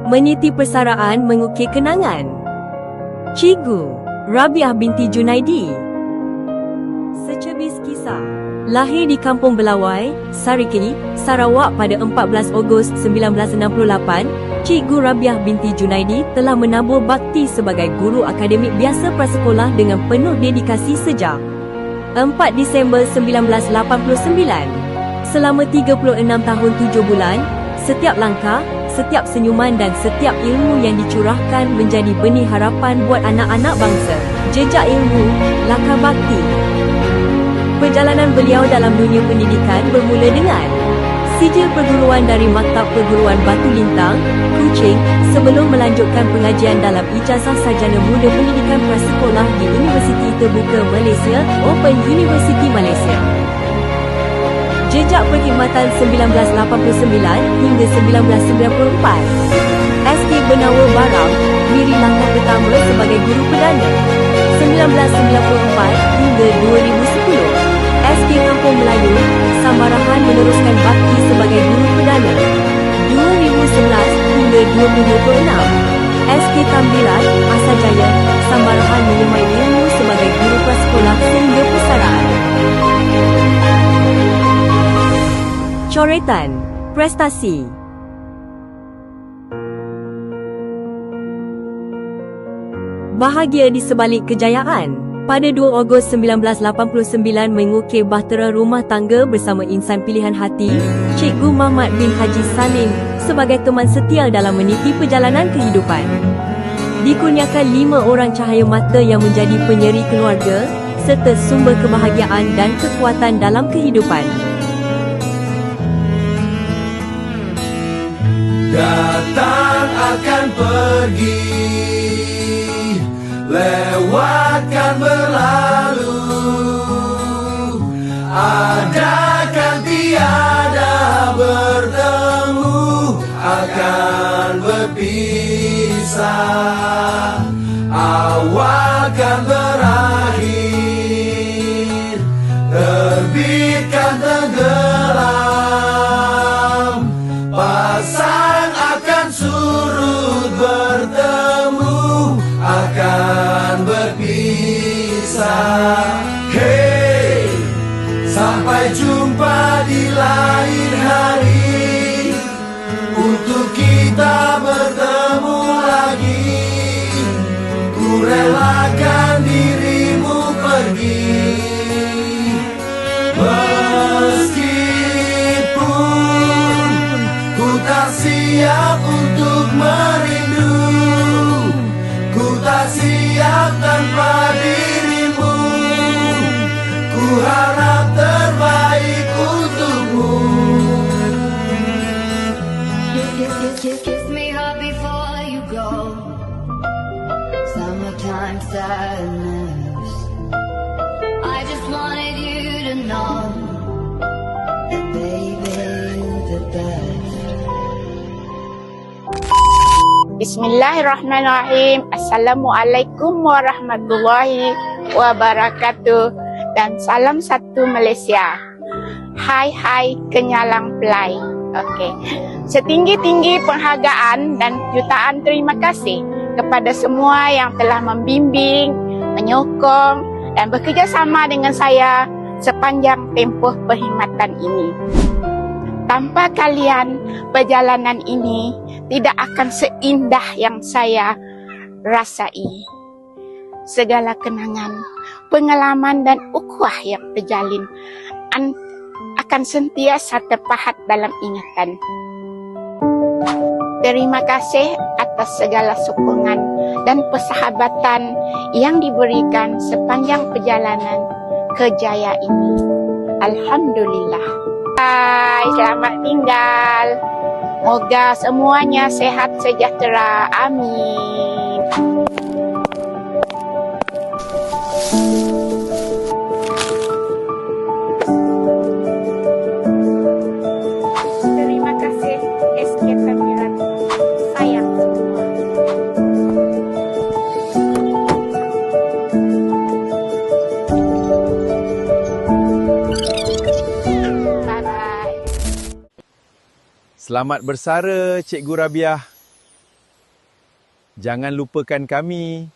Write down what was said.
Meniti persaraan mengukir kenangan. Cikgu Rabiah binti Junaidi. Secebis kisah. Lahir di Kampung Belawai, Sariki, Sarawak pada 14 Ogos 1968, Cikgu Rabiah binti Junaidi telah menabur bakti sebagai guru akademik biasa prasekolah dengan penuh dedikasi sejak 4 Disember 1989. Selama 36 tahun 7 bulan, setiap langkah, setiap senyuman dan setiap ilmu yang dicurahkan menjadi benih harapan buat anak-anak bangsa. Jejak ilmu, lakar bakti. Perjalanan beliau dalam dunia pendidikan bermula dengan sijil perguruan dari Maktab Perguruan Batu Lintang, Kuching, sebelum melanjutkan pengajian dalam ijazah sarjana muda pendidikan prasekolah di Universiti Terbuka Malaysia, Open University Malaysia. Jejak perkhidmatan 1989 hingga 1994. SK Benawa Barang, beri langkah pertama sebagai guru perdana. 1994 hingga 2010. SK Kampung Melayu, Sambarahan meneruskan bakti sebagai guru perdana. 2011 hingga 2026. SK Tambiran, Asajaya, Sambarahan menyemai ilmu sebagai guru prasekolah sehingga persaraan. Coretan, prestasi. Bahagia di sebalik kejayaan. Pada 2 Ogos 1989 mengukir bahtera rumah tangga bersama insan pilihan hati, Cikgu Mahmad bin Haji Salim, sebagai teman setia dalam meniti perjalanan kehidupan. Dikurniakan 5 orang cahaya mata yang menjadi penyeri keluarga, serta sumber kebahagiaan dan kekuatan dalam kehidupan. Datang akan pergi, lewatkan berlalu, adakan tiada bertemu, akan berpisah, awal kan berakhir, terbitkan tenggelam, pasang akan surut bertemu, akan berpisah. Hey, sampai jumpa di lain hari, untuk kita bertemu lagi. Ku relakan dirimu pergi, meskipun ku tak siap untuk merindu, ku tak siap tanpa dirimu, ku harap terbaik untukmu. Kiss me hard before you go. Summertime sadness. I just wanted you to know that baby you're the best. Bismillahirrahmanirrahim. Assalamualaikum warahmatullahi wabarakatuh. Dan salam satu Malaysia. Hai kenyalang pelai. Okey. Setinggi-tinggi penghargaan dan jutaan terima kasih kepada semua yang telah membimbing, menyokong dan bekerjasama dengan saya sepanjang tempoh perkhidmatan ini. Tanpa kalian, perjalanan ini tidak akan seindah yang saya rasai. Segala kenangan, pengalaman dan ukhuwah yang terjalin akan sentiasa terpahat dalam ingatan. Terima kasih atas segala sokongan dan persahabatan yang diberikan sepanjang perjalanan kejaya ini. Alhamdulillah. Hai, selamat tinggal. Moga semuanya sehat sejahtera. Amin. Terima kasih SK Tambiran. Sayang semua. Selamat bersara Cikgu Rabiah. Jangan lupakan kami.